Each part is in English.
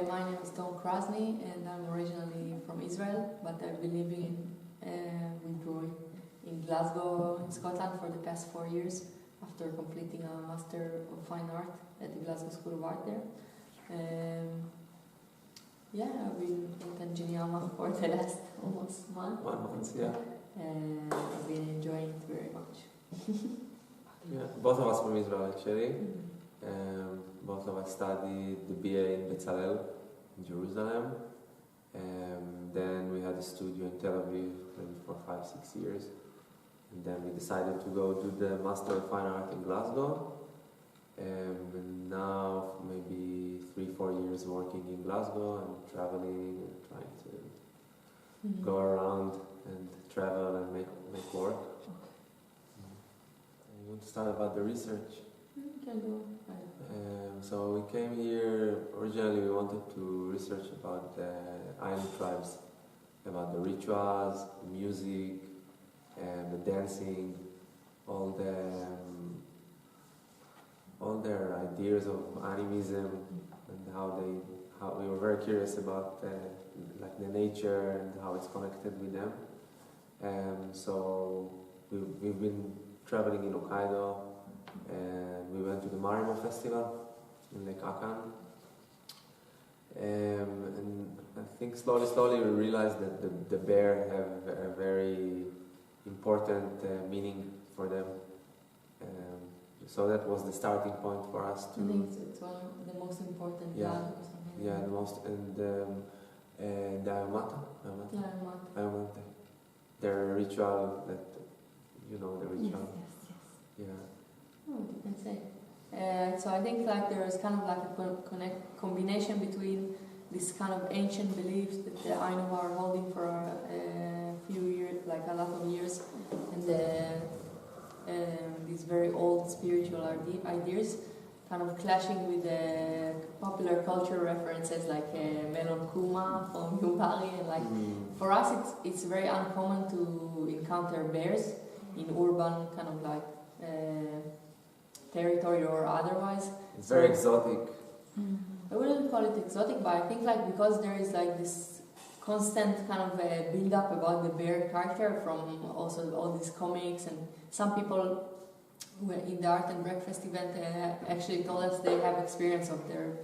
My name is Krasny, and I'm originally from Israel, but I've been living with Roy in Glasgow, in Scotland, for the past 4 years, after completing a Master of Fine Art at the Glasgow School of Art there. I've been in Tenjinyama for the last almost month. 1 month, yeah. And I've been enjoying it very much. Yeah, both of us from Israel actually. Both of us studied the BA in Bezalel, in Jerusalem. Then we had a studio in Tel Aviv maybe for 5-6 years. And then we decided to go do the Master of Fine Art in Glasgow. And now maybe 3-4 years working in Glasgow and traveling and trying to go around and travel and make work. You want to start about the research? Can do. So we came here, originally we wanted to research about the Ainu tribes, about the rituals, the music, and the dancing, all their ideas of animism, and how we were very curious about the nature and how it's connected with them. So we've been traveling in Hokkaido, and we went to the Marimo Festival in Lake Akan. And I think slowly we realized that the bear have a very important meaning for them. So that was the starting point for us to... I think it's one of the most important values or something. Yeah, the most, and the Ayamante. Their ritual, that, you know, the ritual. Yes. Yeah. Oh, you can say. So I think there is kind of like a combination between this kind of ancient beliefs that the Ainu are holding for a few years, like a lot of years, and these very old spiritual ideas kind of clashing with the popular culture references like Melon Kuma from Yubari, and for us it's very uncommon to encounter bears in urban kind of like territory or otherwise. It's very exotic. I wouldn't call it exotic, but I think because there is this constant kind of build up about the bear character from also all these comics, and some people who were in the Art and Breakfast event actually told us they have experience of their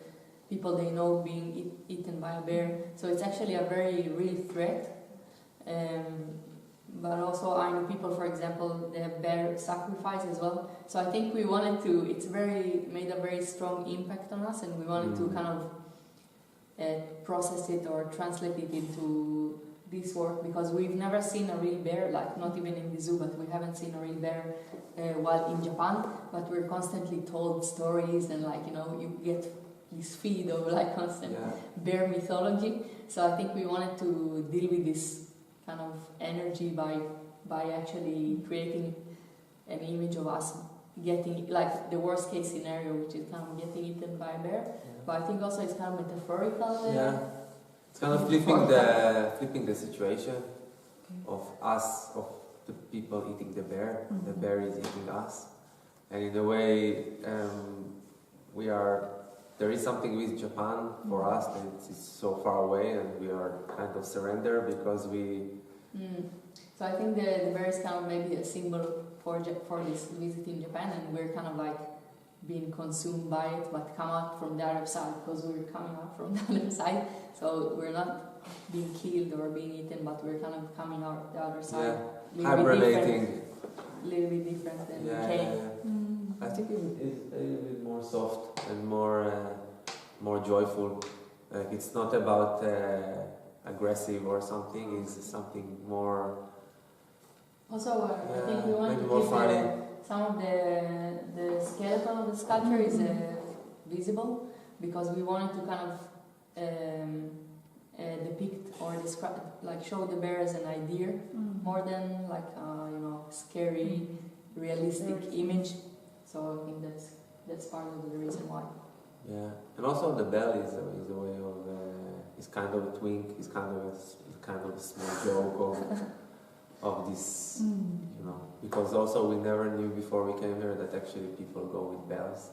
people they know being eaten by a bear. So it's actually a very real threat. But also Ainu people, for example, they have bear sacrifice as well. So I think we wanted to, made a very strong impact on us, and we wanted to kind of process it or translate it into this work, because we've never seen a real bear, not even in the zoo, but we haven't seen a real bear while in Japan, but we're constantly told stories, and you get this feed of constant bear mythology. So I think we wanted to deal with this kind of energy by actually creating an image of us getting the worst case scenario, which is kind of getting eaten by a bear. But I think also it's kind of metaphorical. It's kind of flipping the situation of us, of the people eating the bear. The bear is eating us, and in a way there is something with Japan for us that it's so far away, and we are kind of surrender because we... So I think the bear is kind of maybe a symbol for this visit in Japan, and we're kind of being consumed by it, but come out from the other side, because we're coming out from the other side. So we're not being killed or being eaten, but we're kind of coming out the other side. Hibernating. A little bit different than the cave. I think it's a little bit more soft and more joyful. It's not about aggressive or something. It's something more. Also, I think we want to keep some of the skeleton of the sculpture is visible, because we wanted to kind of depict or describe, show the bear as an idea more than scary, realistic image. So I think that's part of the reason why. Yeah, and also the bell is a way of it's kind of a twink, it's kind of a small joke of this, because also we never knew before we came here that actually people go with bells.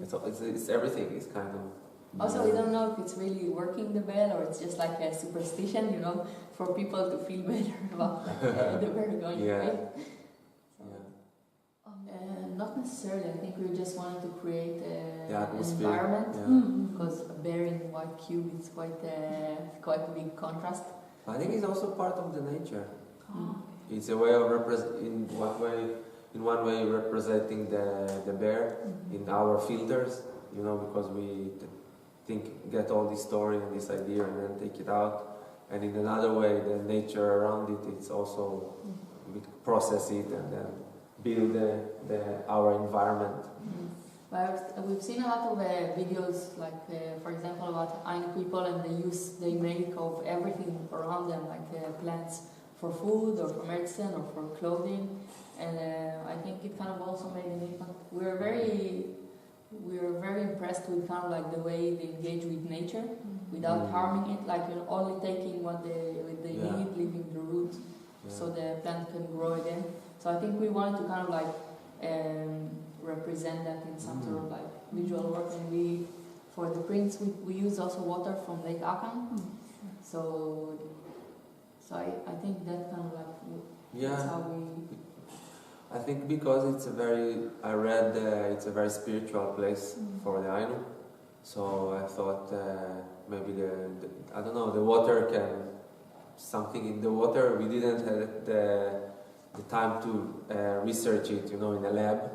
It's everything. It's kind of Also, we don't know if it's really working, the bell, or it's just like a superstition, you know, for people to feel better about the bear going away. Not necessarily. I think we just wanted to create an environment, because a bear in white cube is quite a big contrast. I think it's also part of the nature. It's a way of in one way representing the bear in our filters, you know, because we get all this story and this idea and then take it out, and in another way the nature around it, it's also we process it and then build our environment. But we've seen a lot of videos, like for example about Ainu people, and they make of everything around them, like plants for food or for medicine or for clothing, and I think it kind of also made an impact. We were very impressed with kind of like the way they engage with nature without harming it, like, you know, only taking what they need, leaving the roots so the plant can grow again. So I think we wanted to kind of like represent that in some sort of like visual work, and for the prints we use also water from Lake Akan. So I think that kind of like that's how we. I think because it's a very spiritual place for the Ainu, so I thought maybe I don't know, the water something in the water. We didn't have the time to research it, you know, in a lab,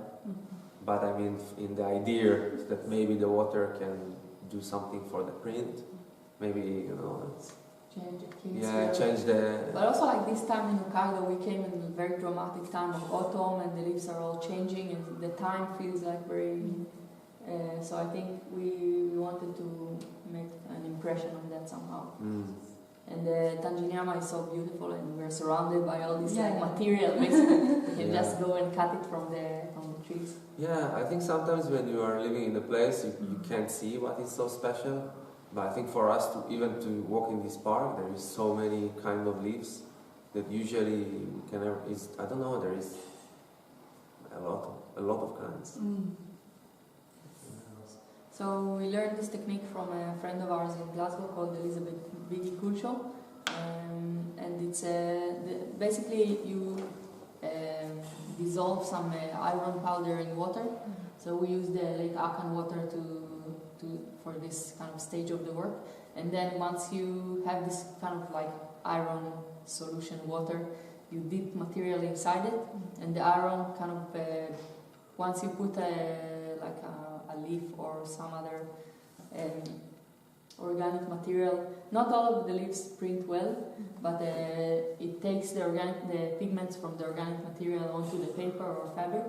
but I mean in the idea that maybe the water can do something for the print, maybe, you know, change the. But also, like this time in Hokkaido, we came in a very dramatic time of autumn, and the leaves are all changing, and the time feels like very. So I think we wanted to make an impression of that somehow. And the Tenjinyama is so beautiful, and we're surrounded by all this material. Basically, you can just go and cut it from the trees. Yeah, I think sometimes when you are living in the place, you can't see what is so special. But I think for us to walk in this park, there is so many kind of leaves that usually I don't know, there is a lot of kinds. So we learned this technique from a friend of ours in Glasgow called Elizabeth Biggie Kulcho, and it's basically you dissolve some iron powder in water. So we use the Lake Akan water for this kind of stage of the work, and then once you have this kind of like iron solution water, you dip material inside it, and the iron kind of once you put a leaf or some other organic material, not all of the leaves print well, but it takes the pigments from the organic material onto the paper or fabric.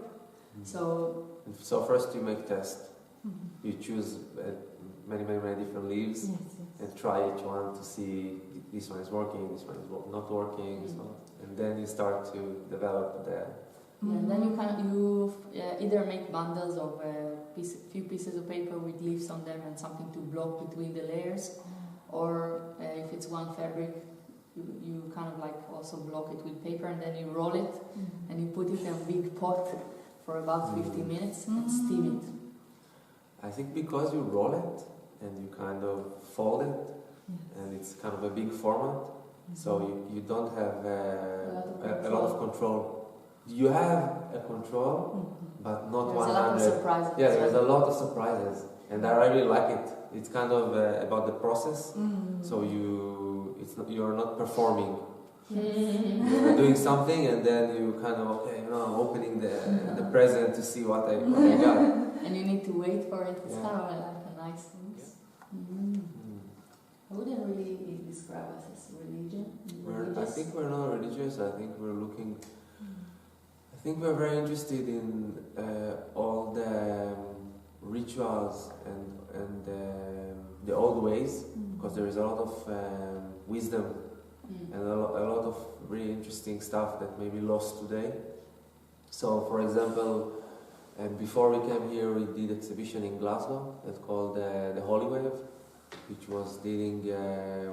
So first you make test. You choose many different leaves and try each one to see this one is working, this one is not working, and then you start to develop the. And then you either make bundles of few pieces of paper with leaves on them and something to block between the layers, or if it's one fabric, you kind of like also block it with paper, and then you roll it and you put it in a big pot for about 50 minutes and steam it. I think because you roll it and you kind of fold it, and it's kind of a big format, so you don't have a lot of control. You have a control, but not 100. There's a lot of surprises. Yeah, there's a lot of surprises, and I really like it. It's kind of about the process, so you're not performing. You're doing something, and then you kind of I'm opening the present to see what I got. And you need to wait for it. It's kind of like a nice thing. I wouldn't really describe us as religious. I think we're not religious. I think we're very interested in all the rituals and the old ways, because there is a lot of wisdom and a lot of really interesting stuff that may be lost today. So, for example, before we came here, we did exhibition in Glasgow that's called the Holy Wave, which was dealing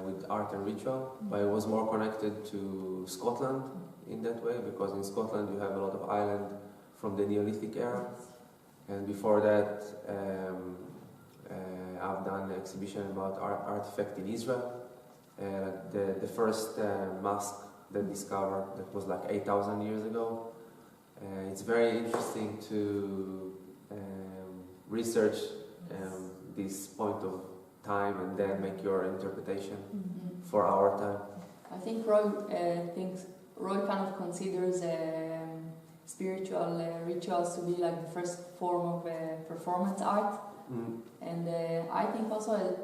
with art and ritual, but it was more connected to Scotland in that way, because in Scotland you have a lot of island from the Neolithic era, and before that have done an exhibition about artifact in Israel. The first mask that discovered that was like 8,000 years ago. It's very interesting to research this point of time and then make your interpretation for our time. I think Roy kind of considers spiritual rituals to be like the first form of performance art. And I think also,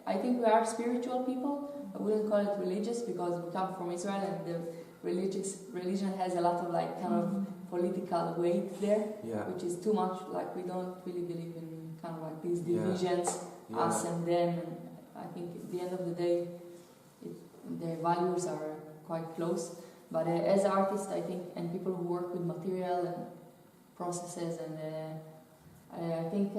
I think we are spiritual people. I wouldn't call it religious because we come from Israel and the religion has a lot of like kind of political weight there, which is too much. Like we don't really believe in kind of like these divisions, us and them. And I think at the end of the day, the values are quite close. But as artists, I think, and people who work with material and processes, and I think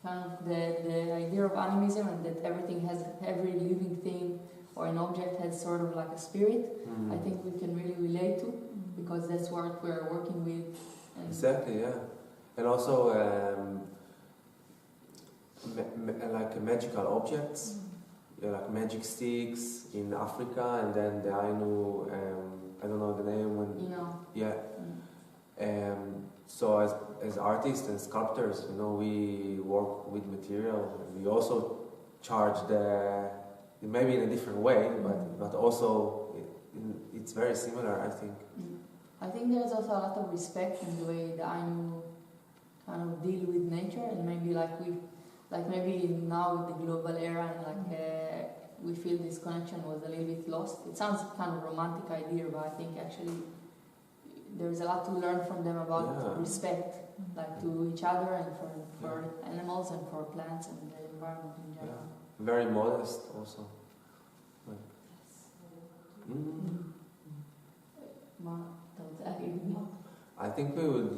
kind of the idea of animism and that every living thing or an object has sort of like a spirit, I think we can really relate to, because that's what we're working with. Exactly, yeah. And also like magical objects. Like magic sticks in Africa, and then the Ainu, I don't know the name. So as artists and sculptors, we work with material, and we also charge maybe in a different way, but also it's very similar, I think. I think there's also a lot of respect in the way the Ainu kind of deal with nature, and maybe maybe now with the global era, and we feel this connection was a little bit lost. It sounds kind of romantic idea, but I think actually there's a lot to learn from them about respect, like to each other and for animals and for plants and the environment in general. Yeah. Very modest also. I think we would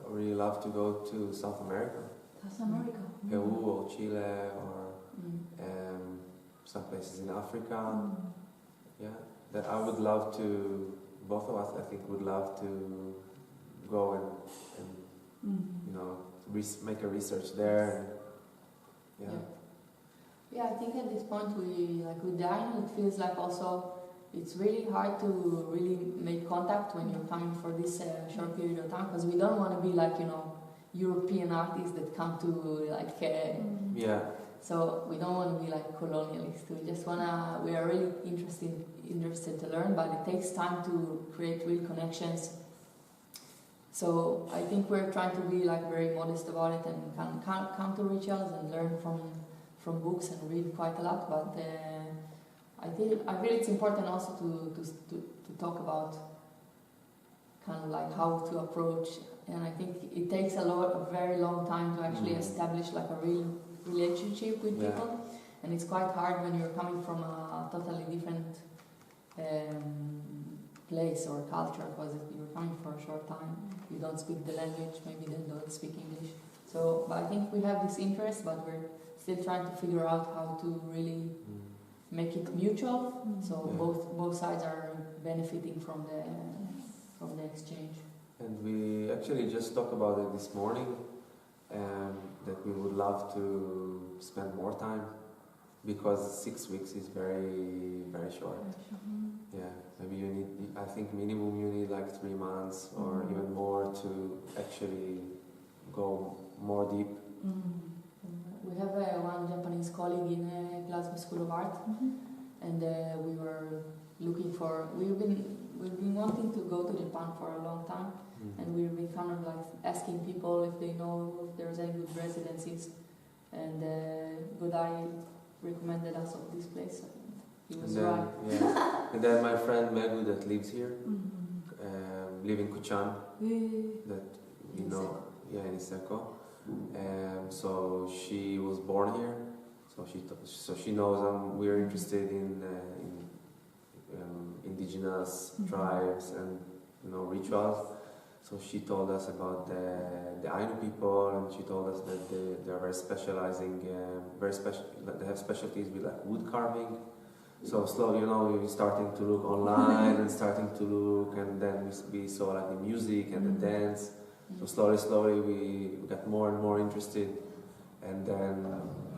really love to go to South America. South America. Peru or Chile or some places in Africa. That I would love to. Both of us, I think, would love to go and make a research there. I think at this point with the Ainu, it feels like also it's really hard to really make contact when you're coming for this short period of time, because we don't want to be like European artists that come to so we don't want to be like colonialists. We are really interested to learn, but it takes time to create real connections. So I think we're trying to be like very modest about it and come to rituals and learn from books and read quite a lot. But I feel it's important also to talk about kind of like how to approach. And I think it takes a very long time to actually establish like a real relationship with people, and it's quite hard when you're coming from a totally different place or culture, because you're coming for a short time, you don't speak the language, maybe they don't speak English. So, but I think we have this interest, but we're still trying to figure out how to really make it mutual, so both sides are benefiting from the exchange. And we actually just talked about it this morning, that we would love to spend more time, because 6 weeks is very, very short. Maybe I think minimum you need like 3 months or even more to actually go more deep. We have one Japanese colleague in Glasgow School of Art, and we were looking for, we've been wanting to go to Japan for a long time, and we've been kind of like asking people if they know if there's any good residencies, and Godai recommended us of this place. He was right. And then my friend Megu that lives here, live in Kuchan, that in Iseko. So she was born here, so she knows we're interested in indigenous tribes and rituals. So she told us about the Ainu people, and she told us that they are very specializing, they have specialties with like wood carving. So slowly, we're starting to look online and starting to look, and then we saw like the music and the dance. So slowly we got more and more interested, and then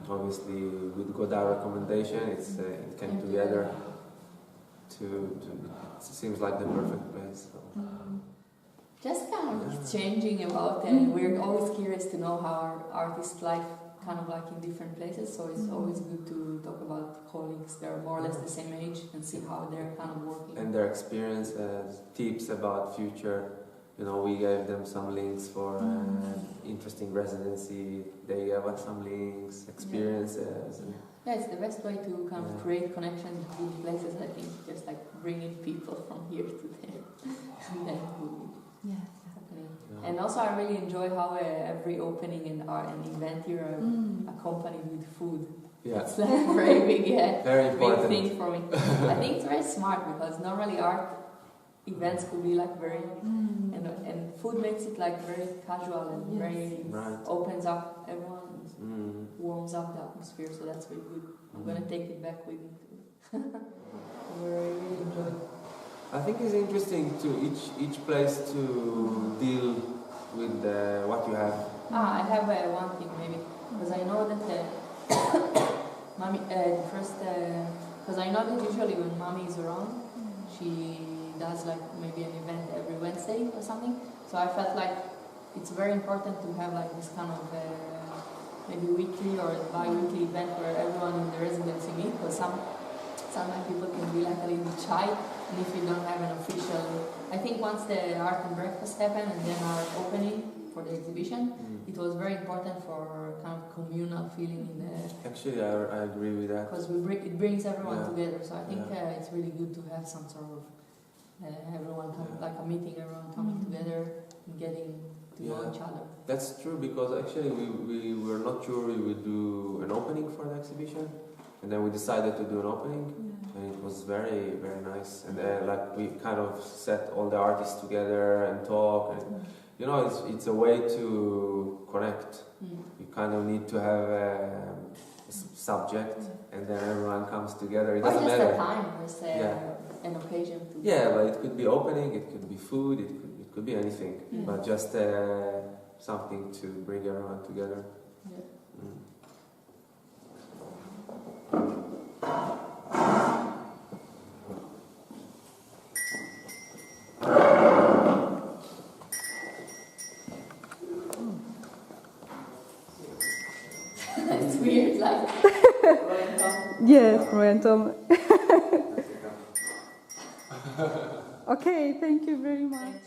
obviously with Godard recommendation, it came together. It seems like the perfect place. So. Just kind of changing about, we're always curious to know how our artists' life kind of like in different places, so it's always good to talk about colleagues that are more or less the same age and see how they're kind of working. And their experiences, tips about future. You know, we gave them some links for interesting residency. They gave us some links, experiences. Yeah, it's the best way to kind of create connections with places, I think, just like bringing people from here to there. And then happening. Yeah. And also I really enjoy how every opening and event here are accompanied with food. Yeah. It's like a very big, very important thing for me. I think it's very smart because normally art events could be like very and food makes it like very casual and very opens up everyone, warms up the atmosphere, so that's very good. I'm gonna take it back with me too. I really enjoy it. I think it's interesting to each place to deal with what you have. I have one thing maybe, because I know that mommy because I know that usually when mommy is around, she does like maybe an event every Wednesday or something. So I felt like it's very important to have like this kind of maybe weekly or bi-weekly event where everyone in the residency meet, because sometimes people can be like a little bit shy, and if you don't have an official, I think once the art and breakfast happened and then our opening for the exhibition, it was very important for kind of communal feeling in the... Actually, I agree with that. Because it brings everyone together, so I think it's really good to have some sort of everyone like a meeting, everyone coming together and getting to know each other. That's true, because actually we were not sure we would do an opening for the exhibition, and then we decided to do an opening, and it was very, very nice. And like we kind of set all the artists together and talk, and you know, it's a way to connect. You kind of need to have a subject, and then everyone comes together. It doesn't matter. Or just a time, just an occasion to... Yeah, but it could be opening, it could be food, it could be anything, but just something to bring everyone together. Yeah. It's weird, like... Yes, Tom. Okay, thank you very much.